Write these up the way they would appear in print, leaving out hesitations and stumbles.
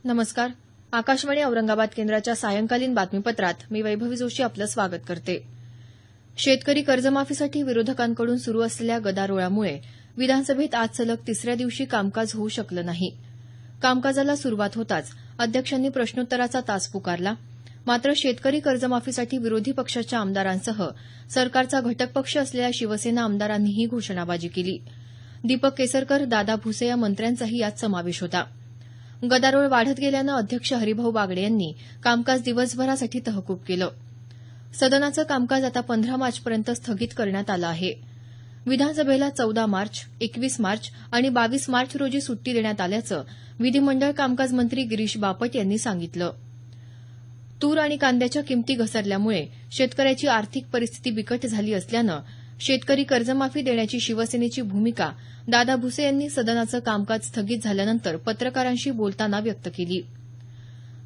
नमस्कार. आकाशवाणी औरंगाबाद केंद्राच्या सायंकालीन बातमीपत्रात मी वैभवी जोशी आपलं स्वागत करते. शेतकरी कर्जमाफीसाठी विरोधकांकडून सुरू असलेल्या गदारोळामुळे विधानसभेत आज सलग तिसऱ्या दिवशी कामकाज होऊ शकलं नाही. कामकाजाला सुरुवात होताच अध्यक्षांनी प्रश्नोत्तराचा तास पुकारला. मात्र शेतकरी कर्जमाफीसाठी विरोधी पक्षाच्या आमदारांसह सरकारचा घटक पक्ष असलेल्या शिवसेना आमदारांनीही घोषणाबाजी केली. दीपक केसरकर, दादा भुसे या मंत्र्यांचाही यात समावेश होता. गदारोळ वाढत गेल्यानं अध्यक्ष हरिभाऊ बागडे यांनी कामकाज दिवसभरासाठी तहकूब केलं. सदनाचं कामकाज आता 15 मार्चपर्यंत स्थगित करण्यात आलं आहे. विधानसभेला 14 मार्च, 21 मार्च आणि 22 मार्च रोजी सुट्टी देण्यात आल्याचं विधिमंडळ कामकाज मंत्री गिरीश बापट यांनी सांगितलं. तूर आणि कांद्याच्या किमती घसरल्यामुळे शेतकऱ्याची आर्थिक परिस्थिती बिकट झाली असल्यानं शेतकरी कर्जमाफी देण्याची शिवसेनेची भूमिका दादा भुसे यांनी सदनाचं कामकाज स्थगित झाल्यानंतर पत्रकारांशी बोलताना व्यक्त केली.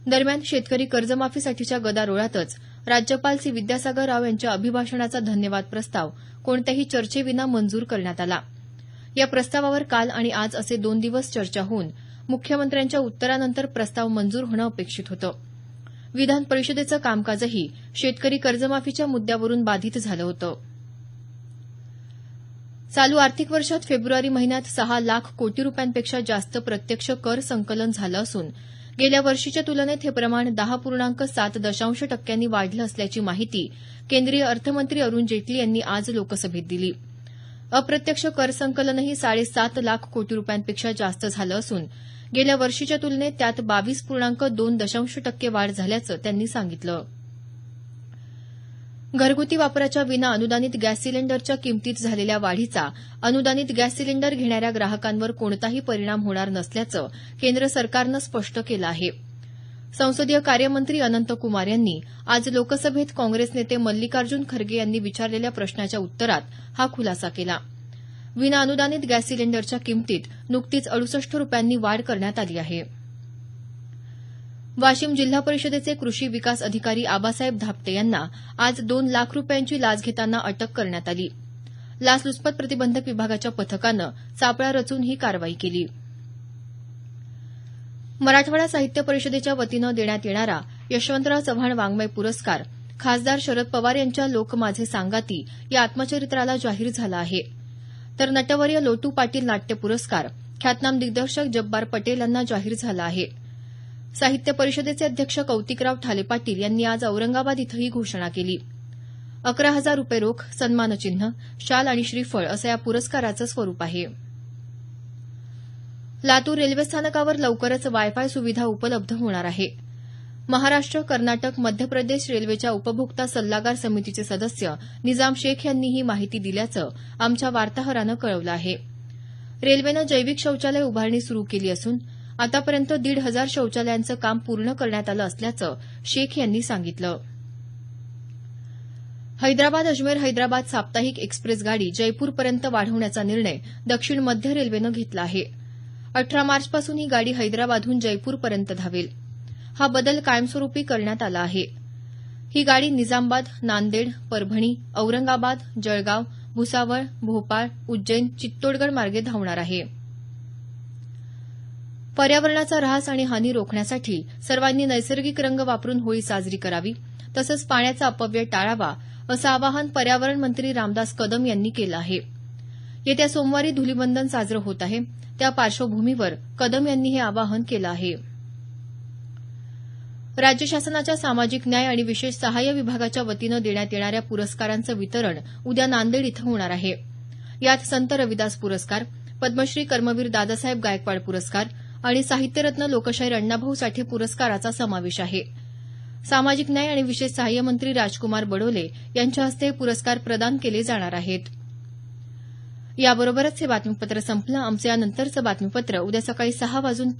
दरम्यान शेतकरी कर्जमाफीसाठीच्या गदारोळातच राज्यपाल सी विद्यासागर राव यांच्या अभिभाषणाचा धन्यवाद प्रस्ताव कोणत्याही चर्चेविना मंजूर करण्यात आला. या प्रस्तावावर काल आणि आज असे 2 दिवस चर्चा होऊन मुख्यमंत्र्यांच्या उत्तरानंतर प्रस्ताव मंजूर होणं अपेक्षित होतं. विधान परिषदेचं कामकाजही शेतकरी कर्जमाफीच्या मुद्द्यावरून बाधित झालं होतं. चालू आर्थिक वर्षात फेब्रुवारी महिन्यात 6 लाख कोटी रुपयांपेक्षा जास्त प्रत्यक्ष कर संकलन झालं असून गेल्या वर्षीच्या तुलनेत हे प्रमाण 10.7% वाढलं असल्याची माहिती केंद्रीय अर्थमंत्री अरुण जेटली यांनी आज लोकसभेत दिली. अप्रत्यक्ष कर संकलनही 7.5 लाख कोटी रुपयांपेक्षा जास्त झालं असून गेल्या वर्षीच्या तुलनेत त्यात 22.2% वाढ झाल्याचं त्यांनी सांगितलं. घरगुती वापराच्या विना अनुदानित गॅस सिलेंडरच्या किंमतीत झालेल्या वाढीचा अनुदानित गॅस सिलेंडर घेणाऱ्या ग्राहकांवर कोणताही परिणाम होणार नसल्याचं केंद्र सरकारनं स्पष्ट केलं आहे. संसदीय कार्यमंत्री अनंत कुमार यांनी आज लोकसभेत काँग्रेस नेते मल्लिकार्जुन खरगे यांनी विचारलेल्या प्रश्नाच्या उत्तरात हा खुलासा केला. विना अनुदानित गॅस सिलेंडरच्या किंमतीत नुकतीच 68 रुपयांनी वाढ करण्यात आली आहे. वाशिम जिल्हा परिषदेचे कृषी विकास अधिकारी आबासाहेब धापटे यांना आज 2 लाख रुपयांची लाच घेताना अटक करण्यात आली. लाचलुचपत प्रतिबंधक विभागाच्या पथकानं सापळा रचून ही कारवाई केली. मराठवाडा साहित्य परिषदेच्या वतीनं देण्यात येणारा यशवंतराव चव्हाण वाङ्मय पुरस्कार खासदार शरद पवार यांच्या लोक माझे सांगाती या आत्मचरित्राला जाहीर झाला आहे. तर नटवर्य लोटू पाटील नाट्य पुरस्कार ख्यातनाम दिग्दर्शक जब्बार पटेल यांना जाहीर झाला आहे. साहित्य परिषदेचे अध्यक्ष कौतिकराव ठाले पाटील यांनी आज औरंगाबाद इथं ही घोषणा केली. 11,000 रुपये रोख, सन्मानचिन्ह, शाल आणि श्रीफळ असं या पुरस्काराचं स्वरूप आहे. लातूर रेल्वे स्थानकावर लवकरच वायफाय सुविधा उपलब्ध होणार आहे. महाराष्ट्र, कर्नाटक, मध्य प्रदेश रेल्वेच्या उपभोक्ता सल्लागार समितीचे सदस्य निजाम शेख यांनी ही माहिती दिल्याचं आमच्या वार्ताहरानं कळवलं आहे. रेल्वेनं जैविक शौचालय उभारणी सुरू केली असून आतापर्यंत 1,500 शौचालयांचं काम पूर्ण करण्यात आलं असल्याचं शेख यांनी सांगितलं. हैदराबाद अजमेर हैदराबाद साप्ताहिक एक्सप्रेस गाडी जयपूरपर्यंत वाढवण्याचा निर्णय दक्षिण मध्य रेल्वेनं घेतला आहे. 18 मार्चपासून ही गाडी हैदराबादहून जयपूरपर्यंत धावेल. हा बदल कायमस्वरूपी करण्यात आला आहे. ही गाडी निजामाबाद, नांदेड, परभणी, औरंगाबाद, जळगाव, भुसावळ, भोपाळ, उज्जैन, चित्तोडगड मार्गे धावणार आहे. पर्यावरणाचा ऱ्हास आणि हानी रोखण्यासाठी सर्वांनी नैसर्गिक रंग वापरून होळी साजरी करावी तसंच पाण्याचा अपव्यय टाळावा असं आवाहन पर्यावरण मंत्री रामदास कदम यांनी केलं आहे. येत्या सोमवारी धुलीवंदन साजरं होत आहे. त्या पार्श्वभूमीवर कदम यांनी हे आवाहन केलं आहे. राज्य शासनाच्या सामाजिक न्याय आणि विशेष सहाय्य विभागाच्या वतीनं देण्यात येणाऱ्या पुरस्कारांचं वितरण उद्या नांदेड इथं होणार आहे. यात संत रविदास पुरस्कार, पद्मश्री कर्मवीर दादासाहेब गायकवाड पुरस्कार आणि साहित्यरत्न लोकशाहीर अण्णाभाऊ साठे पुरस्काराचा समावेश आहे. सामाजिक न्याय आणि विशेष सहाय्य मंत्री राजकुमार बडोले यांच्या हस्ते हे पुरस्कार प्रदान केले जाणार आहेत. याबरोबरच हे बातमीपत्र संपलं. आमचं यानंतरचं बातमीपत्र उद्या सकाळी 6:50 वाजून